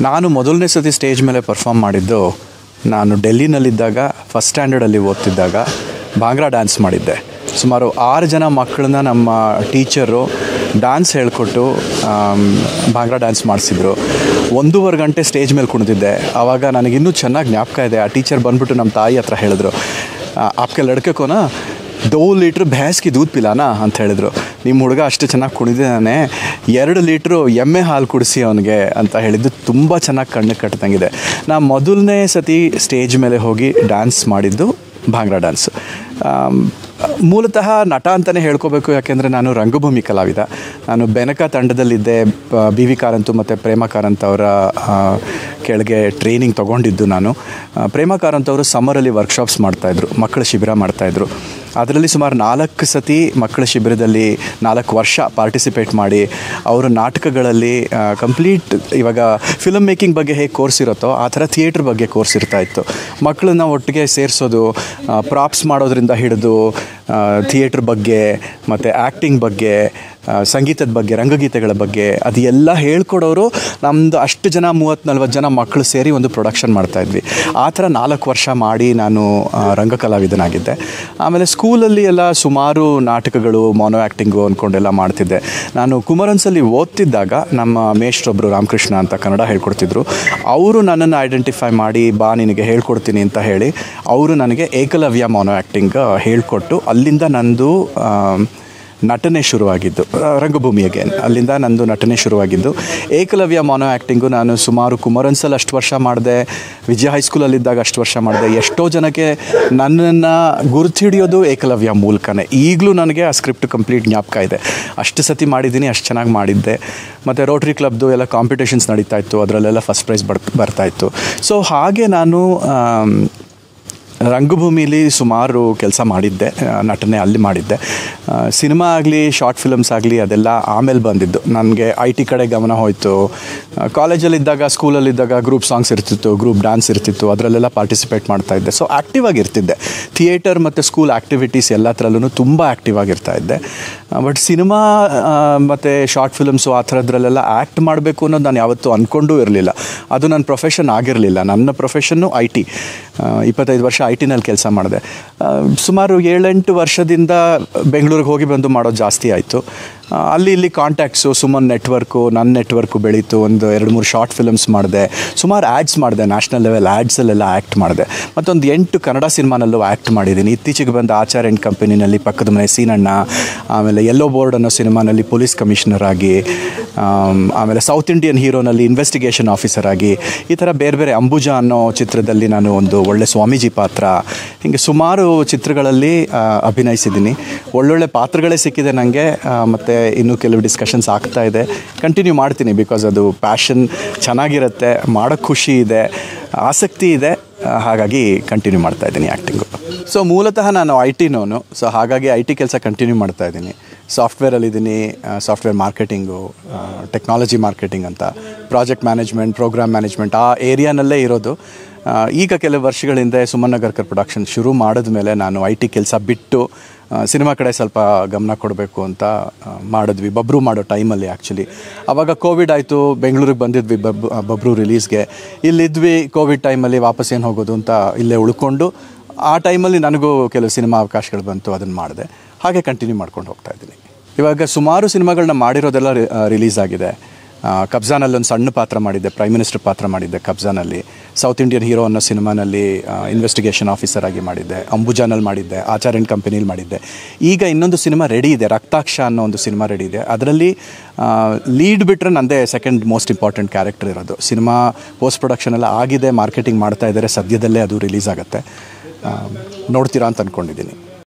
ನಾನು ಮೊದಲನೇ ಸತಿ ಸ್ಟೇಜ್ ಮೇಲೆ ಪರ್ಫಾರ್ಮ್ ಮಾಡಿದ್ದು ನಾನು ಡೆಲ್ಲಿನಲ್ಲಿದ್ದಾಗ ಫಸ್ಟ್ ಸ್ಟ್ಯಾಂಡರ್ಡಲ್ಲಿ ಓದ್ತಿದ್ದಾಗ ಭಾಂಗ್ರಾ ಡ್ಯಾನ್ಸ್ ಮಾಡಿದ್ದೆ. ಸುಮಾರು 6 ಜನ ಮಕ್ಕಳನ್ನ ನಮ್ಮ ಟೀಚರು ಡ್ಯಾನ್ಸ್ ಹೇಳಿಕೊಟ್ಟು ಭಾಂಗ್ರಾ ಡ್ಯಾನ್ಸ್ ಮಾಡಿಸಿದ್ರು. 1.5 ಗಂಟೆ ಸ್ಟೇಜ್ ಮೇಲೆ ಕುಣಿದಿದ್ದೆ. ಆವಾಗ ನನಗಿನ್ನೂ ಚೆನ್ನಾಗಿ ಜ್ಞಾಪಕ ಇದೆ. ಆ ಟೀಚರ್ ಬಂದುಬಿಟ್ಟು ನಮ್ಮ ತಾಯಿ ಹತ್ರ ಹೇಳಿದ್ರು, ಆಪ್ಕೆ ಲಡ್ಕೆಕೋನ 2 ಲೀಟ್ರ್ ಭೇಸ್ ಕಿ ದೂದ್ ಪಿಲಾನಾ ಅಂತ ಹೇಳಿದರು. ನಿಮ್ಮ ಹುಡುಗ ಅಷ್ಟು ಚೆನ್ನಾಗಿ ಕುಣಿದಿದ್ದಾನೆ, 2 ಲೀಟ್ರು ಎಮ್ಮೆ ಹಾಲು ಕುಡಿಸಿ ಅವನಿಗೆ ಅಂತ ಹೇಳಿದ್ದು ತುಂಬ ಚೆನ್ನಾಗಿ ಕಣ್ಣಿಗೆ ಕಟ್ಟಿದಂಗಿದೆ. ನಾ ಮೊದಲನೇ ಸತಿ ಸ್ಟೇಜ್ ಮೇಲೆ ಹೋಗಿ ಡ್ಯಾನ್ಸ್ ಮಾಡಿದ್ದು ಭಾಂಗ್ರಾ ಡ್ಯಾನ್ಸು. ಮೂಲತಃ ನಟ ಅಂತಲೇ ಹೇಳ್ಕೋಬೇಕು, ಯಾಕೆಂದರೆ ನಾನು ರಂಗಭೂಮಿ ಕಲಾವಿದ. ನಾನು ಬೆನಕ ತಂಡದಲ್ಲಿದ್ದೆ. ಬಿ ವಿ ಕಾರಂತು ಮತ್ತು ಪ್ರೇಮ ಕಾರಂತ್ ಅವರ ಕೆಳಗೆ ಟ್ರೈನಿಂಗ್ ತೊಗೊಂಡಿದ್ದು ನಾನು. ಪ್ರೇಮ ಕಾರಂತ್ ಅವರು ಸಮ್ಮರಲ್ಲಿ ವರ್ಕ್ಶಾಪ್ಸ್ ಮಾಡ್ತಾಯಿದ್ರು, ಮಕ್ಕಳ ಶಿಬಿರ ಮಾಡ್ತಾಯಿದ್ರು. ಅದರಲ್ಲಿ ಸುಮಾರು 4 ಸತಿ ಮಕ್ಕಳ ಶಿಬಿರದಲ್ಲಿ 4 ವರ್ಷ ಪಾರ್ಟಿಸಿಪೇಟ್ ಮಾಡಿ ಅವರು ನಾಟಕಗಳಲ್ಲಿ ಕಂಪ್ಲೀಟ್, ಇವಾಗ ಫಿಲಮ್ ಮೇಕಿಂಗ್ ಬಗ್ಗೆ ಹೇಗೆ ಕೋರ್ಸ್ ಇರುತ್ತೋ ಆ ಥರ ಥಿಯೇಟ್ರ್ ಬಗ್ಗೆ ಕೋರ್ಸ್ ಇರ್ತಾಯಿತ್ತು. ಮಕ್ಕಳನ್ನ ಒಟ್ಟಿಗೆ ಸೇರಿಸೋದು, ಪ್ರಾಪ್ಸ್ ಮಾಡೋದ್ರಿಂದ ಹಿಡಿದು ಥಿಯೇಟ್ರ್ ಬಗ್ಗೆ ಮತ್ತು ಆ್ಯಕ್ಟಿಂಗ್ ಬಗ್ಗೆ, ಸಂಗೀತದ ಬಗ್ಗೆ, ರಂಗಗೀತೆಗಳ ಬಗ್ಗೆ ಅದು ಎಲ್ಲ ಹೇಳ್ಕೊಡೋರು. ನಮ್ಮದು ಅಷ್ಟು ಜನ 30-40 ಜನ ಮಕ್ಕಳು ಸೇರಿ ಒಂದು ಪ್ರೊಡಕ್ಷನ್ ಮಾಡ್ತಾಯಿದ್ವಿ. ಆ ಥರ 4 ವರ್ಷ ಮಾಡಿ ನಾನು ರಂಗಕಲಾವಿದನಾಗಿದ್ದೆ. ಆಮೇಲೆ ಸ್ಕೂಲಲ್ಲಿ ಎಲ್ಲ ಸುಮಾರು ನಾಟಕಗಳು, ಮೋನೋ ಆ್ಯಕ್ಟಿಂಗು ಅಂದ್ಕೊಂಡೆಲ್ಲ ಮಾಡ್ತಿದ್ದೆ. ನಾನು ಕುಮರನ್ಸಲ್ಲಿ ಓದ್ತಿದ್ದಾಗ ನಮ್ಮ ಮೇಷ್ಟ್ರೊಬ್ಬರು ರಾಮಕೃಷ್ಣ ಅಂತ ಕನ್ನಡ ಹೇಳ್ಕೊಡ್ತಿದ್ರು. ಅವರು ನನ್ನನ್ನು ಐಡೆಂಟಿಫೈ ಮಾಡಿ, ಬಾ ನಿನಗೆ ಹೇಳ್ಕೊಡ್ತೀನಿ ಅಂತ ಹೇಳಿ ಅವರು ನನಗೆ ಏಕಲವ್ಯ ಮೋನೋ ಆ್ಯಕ್ಟಿಂಗ್ ಹೇಳಿಕೊಟ್ಟು ಅಲ್ಲಿಂದ ನಂದು ನಟನೆ ಶುರುವಾಗಿದ್ದು. ರಂಗಭೂಮಿಗೆ ಅಲ್ಲಿಂದ ನಂದು ನಟನೆ ಶುರುವಾಗಿದ್ದು. ಏಕಲವ್ಯ ಮೋನೋ ಆ್ಯಕ್ಟಿಂಗು ನಾನು ಸುಮಾರು ಕುಮರನ್ಸಲ್ಲಿ ಅಷ್ಟು ವರ್ಷ ಮಾಡಿದೆ, ವಿಜಯ ಹೈಸ್ಕೂಲಲ್ಲಿದ್ದಾಗ ಅಷ್ಟು ವರ್ಷ ಮಾಡಿದೆ. ಎಷ್ಟೋ ಜನಕ್ಕೆ ನನ್ನನ್ನು ಗುರುತು ಹಿಡಿಯೋದು ಏಕಲವ್ಯ ಮೂಲಕನೇ. ಈಗಲೂ ನನಗೆ ಆ ಸ್ಕ್ರಿಪ್ಟ್ ಕಂಪ್ಲೀಟ್ ಜ್ಞಾಪಕ ಇದೆ. ಅಷ್ಟು ಸತಿ ಮಾಡಿದ್ದೀನಿ, ಅಷ್ಟು ಚೆನ್ನಾಗಿ ಮಾಡಿದ್ದೆ. ಮತ್ತು ರೋಟ್ರಿ ಕ್ಲಬ್ದು ಎಲ್ಲ ಕಾಂಪಿಟೇಷನ್ಸ್ ನಡೀತಾಯಿತ್ತು, ಅದರಲ್ಲೆಲ್ಲ ಫಸ್ಟ್ ಪ್ರೈಸ್ ಬರ್ತಾಯಿತ್ತು. ಸೊ ಹಾಗೆ ನಾನು ರಂಗಭೂಮಿಲಿ ಸುಮಾರು ಕೆಲಸ ಮಾಡಿದ್ದೆ, ನಟನೆ ಅಲ್ಲಿ ಮಾಡಿದ್ದೆ. ಸಿನಿಮಾ ಆಗಲಿ, ಶಾರ್ಟ್ ಫಿಲಮ್ಸ್ ಆಗಲಿ ಅದೆಲ್ಲ ಆಮೇಲೆ ಬಂದಿದ್ದು. ನನಗೆ IT ಕಡೆ ಗಮನ ಹೋಯಿತು. ಕಾಲೇಜಲ್ಲಿದ್ದಾಗ, ಸ್ಕೂಲಲ್ಲಿದ್ದಾಗ ಗ್ರೂಪ್ ಸಾಂಗ್ಸ್ ಇರ್ತಿತ್ತು, ಗ್ರೂಪ್ ಡ್ಯಾನ್ಸ್ ಇರ್ತಿತ್ತು, ಅದರಲ್ಲೆಲ್ಲ ಪಾರ್ಟಿಸಿಪೇಟ್ ಮಾಡ್ತಾಯಿದ್ದೆ. ಸೊ ಆ್ಯಕ್ಟಿವ್ ಆಗಿರ್ತಿದ್ದೆ. ಥಿಯೇಟರ್ ಮತ್ತು ಸ್ಕೂಲ್ ಆ್ಯಕ್ಟಿವಿಟೀಸ್ ಎಲ್ಲತ್ರಲ್ಲೂ ತುಂಬ ಆ್ಯಕ್ಟಿವ್ ಆಗಿರ್ತಾಯಿದ್ದೆ. ಬಟ್ ಸಿನಿಮಾ ಮತ್ತು ಶಾರ್ಟ್ ಫಿಲಮ್ಸು ಆ ಥರದ್ರಲ್ಲೆಲ್ಲ ಆ್ಯಕ್ಟ್ ಮಾಡಬೇಕು ಅನ್ನೋದು ನಾನು ಯಾವತ್ತೂ ಅಂದ್ಕೊಂಡೂ ಇರಲಿಲ್ಲ. ಅದು ನನ್ನ ಪ್ರೊಫೆಷನ್ ಆಗಿರಲಿಲ್ಲ. ನನ್ನ ಪ್ರೊಫೆಷನ್ನು IT. 25 ವರ್ಷ IT-ನಲ್ಲಿ ಕೆಲಸ ಮಾಡಿದೆ. ಸುಮಾರು 7-8 ವರ್ಷದಿಂದ ಬೆಂಗಳೂರಿಗೆ ಹೋಗಿ ಬಂದು ಮಾಡೋದು ಜಾಸ್ತಿ ಆಯಿತು. ಅಲ್ಲಿ ಇಲ್ಲಿ ಕಾಂಟ್ಯಾಕ್ಟ್ಸು, ಸುಮನ್ ನೆಟ್ವರ್ಕು, ನನ್ನ ನೆಟ್ವರ್ಕು ಬೆಳೀತು. ಒಂದು 2-3 ಶಾರ್ಟ್ ಫಿಲಮ್ಸ್ ಮಾಡಿದೆ. ಸುಮಾರು ಆ್ಯಡ್ಸ್ ಮಾಡಿದೆ, ನ್ಯಾಷನಲ್ ಲೆವೆಲ್ ಆ್ಯಡ್ಸಲ್ಲೆಲ್ಲ ಆ್ಯಕ್ಟ್ ಮಾಡಿದೆ. ಮತ್ತೊಂದು 8 ಕನ್ನಡ ಸಿನಿಮಾನಲ್ಲೂ ಆ್ಯಕ್ಟ್ ಮಾಡಿದ್ದೀನಿ. ಇತ್ತೀಚೆಗೆ ಬಂದ ಆಚಾರ್ ಆ್ಯಂಡ್ ಕಂಪನಿನಲ್ಲಿ ಪಕ್ಕದ ಮನೆ ಸೀನಣ್ಣ, ಆಮೇಲೆ ಯೆಲ್ಲೋ ಬೋರ್ಡ್ ಅನ್ನೋ ಸಿನಿಮಾನಲ್ಲಿ ಪೊಲೀಸ್ ಕಮಿಷನರ್ ಆಗಿ, ಆಮೇಲೆ ಸೌತ್ ಇಂಡಿಯನ್ ಹೀರೋನಲ್ಲಿ ಇನ್ವೆಸ್ಟಿಗೇಷನ್ ಆಫೀಸರ್ ಆಗಿ, ಈ ಥರ ಬೇರೆ ಬೇರೆ ಅಂಬುಜಾ ಅನ್ನೋ ಚಿತ್ರದಲ್ಲಿ ನಾನು ಒಂದು ಒಳ್ಳೆ ಸ್ವಾಮೀಜಿ ಪಾತ್ರ, ಹೀಗೆ ಸುಮಾರು ಚಿತ್ರಗಳಲ್ಲಿ ಅಭಿನಯಿಸಿದ್ದೀನಿ. ಒಳ್ಳೊಳ್ಳೆ ಪಾತ್ರಗಳೇ ಸಿಕ್ಕಿದೆ ನನಗೆ. ಮತ್ತು ಇನ್ನೂ ಕೆಲವು ಡಿಸ್ಕಷನ್ಸ್ ಆಗ್ತಾ ಇದೆ. ಕಂಟಿನ್ಯೂ ಮಾಡ್ತೀನಿ, ಬಿಕಾಸ್ ಅದು ಪ್ಯಾಷನ್, ಚೆನ್ನಾಗಿರುತ್ತೆ, ಮಾಡೋಕ್ಕೆ ಖುಷಿ ಇದೆ, ಆಸಕ್ತಿ ಇದೆ. ಹಾಗಾಗಿ ಕಂಟಿನ್ಯೂ ಮಾಡ್ತಾಯಿದ್ದೀನಿ ಆ್ಯಕ್ಟಿಂಗು. ಸೊ ಮೂಲತಃ ನಾನು IT-ನೋನು. ಸೊ ಹಾಗಾಗಿ IT ಕೆಲಸ ಕಂಟಿನ್ಯೂ ಮಾಡ್ತಾಯಿದ್ದೀನಿ. ಸಾಫ್ಟ್ವೇರಲ್ಲಿದ್ದೀನಿ, ಸಾಫ್ಟ್ವೇರ್ ಮಾರ್ಕೆಟಿಂಗು, ಟೆಕ್ನಾಲಜಿ ಮಾರ್ಕೆಟಿಂಗ್ ಅಂತ, ಪ್ರಾಜೆಕ್ಟ್ ಮ್ಯಾನೇಜ್ಮೆಂಟ್, ಪ್ರೋಗ್ರಾಮ್ ಮ್ಯಾನೇಜ್ಮೆಂಟ್ ಆ ಏರಿಯಾನಲ್ಲೇ ಇರೋದು. ಈಗ ಕೆಲವು ವರ್ಷಗಳ ಹಿಂದೆ ಸುಮನ್ ನಗರ್ಕರ್ ಪ್ರೊಡಕ್ಷನ್ ಶುರು ಮಾಡಿದ ಮೇಲೆ ನಾನು IT ಕೆಲಸ ಬಿಟ್ಟು ಸಿನಿಮಾ ಕಡೆ ಸ್ವಲ್ಪ ಗಮನ ಕೊಡಬೇಕು ಅಂತ ಮಾಡಿದ್ವಿ. ಬಬ್ರು ಮಾಡೋ ಟೈಮಲ್ಲಿ ಆ್ಯಕ್ಚುಲಿ ಆವಾಗ ಕೋವಿಡ್ ಆಯಿತು. ಬೆಂಗಳೂರಿಗೆ ಬಂದಿದ್ವಿ ಬಬ್ರು ರಿಲೀಸ್ಗೆ. ಇಲ್ಲಿದ್ವಿ. ಕೋವಿಡ್ ಟೈಮಲ್ಲಿ ವಾಪಸ್ ಏನು ಹೋಗೋದು ಅಂತ ಇಲ್ಲೇ ಉಳ್ಕೊಂಡು, ಆ ಟೈಮಲ್ಲಿ ನನಗೂ ಕೆಲವು ಸಿನಿಮಾ ಅವಕಾಶಗಳು ಬಂತು, ಅದನ್ನು ಮಾಡಿದೆ. ಹಾಗೆ ಕಂಟಿನ್ಯೂ ಮಾಡ್ಕೊಂಡು ಹೋಗ್ತಾಯಿದ್ದೀನಿ. ಇವಾಗ ಸುಮಾರು ಸಿನಿಮಾಗಳನ್ನ ಮಾಡಿರೋದೆಲ್ಲ ರಿಲೀಸ್ ಆಗಿದೆ. ಕಬ್ಜಾನಲ್ಲಿ ಒಂದು ಸಣ್ಣ ಪಾತ್ರ ಮಾಡಿದ್ದೆ, ಪ್ರೈಮ್ ಮಿನಿಸ್ಟರ್ ಪಾತ್ರ ಮಾಡಿದ್ದೆ ಕಬ್ಜಾನಲ್ಲಿ. ಸೌತ್ ಇಂಡಿಯನ್ ಹೀರೋ ಅನ್ನೋ ಸಿನಿಮಾನಲ್ಲಿ ಇನ್ವೆಸ್ಟಿಗೇಷನ್ ಆಫೀಸರ್ ಆಗಿ ಮಾಡಿದ್ದೆ. ಅಂಬುಜಾನಲ್ಲಿ ಮಾಡಿದ್ದೆ. ಆಚಾರ್ ಆ್ಯಂಡ್ ಕಂಪನಿಲಿ ಮಾಡಿದ್ದೆ. ಈಗ ಇನ್ನೊಂದು ಸಿನಿಮಾ ರೆಡಿ ಇದೆ, ರಕ್ತಾಕ್ಷ ಅನ್ನೋ ಒಂದು ಸಿನಿಮಾ ರೆಡಿ ಇದೆ. ಅದರಲ್ಲಿ ಲೀಡ್ ಬಿಟ್ಟರೆ ನಂದೇ ಸೆಕೆಂಡ್ ಮೋಸ್ಟ್ ಇಂಪಾರ್ಟೆಂಟ್ ಕ್ಯಾರೆಕ್ಟರ್ ಇರೋದು. ಸಿನಿಮಾ ಪೋಸ್ಟ್ ಪ್ರೊಡಕ್ಷನ್ ಎಲ್ಲ ಆಗಿದೆ, ಮಾರ್ಕೆಟಿಂಗ್ ಮಾಡ್ತಾ ಇದ್ದಾರೆ. ಸದ್ಯದಲ್ಲೇ ಅದು ರಿಲೀಸ್ ಆಗುತ್ತೆ. ನೋಡ್ತೀರಾ ಅಂತ ಅಂದ್ಕೊಂಡಿದ್ದೀನಿ.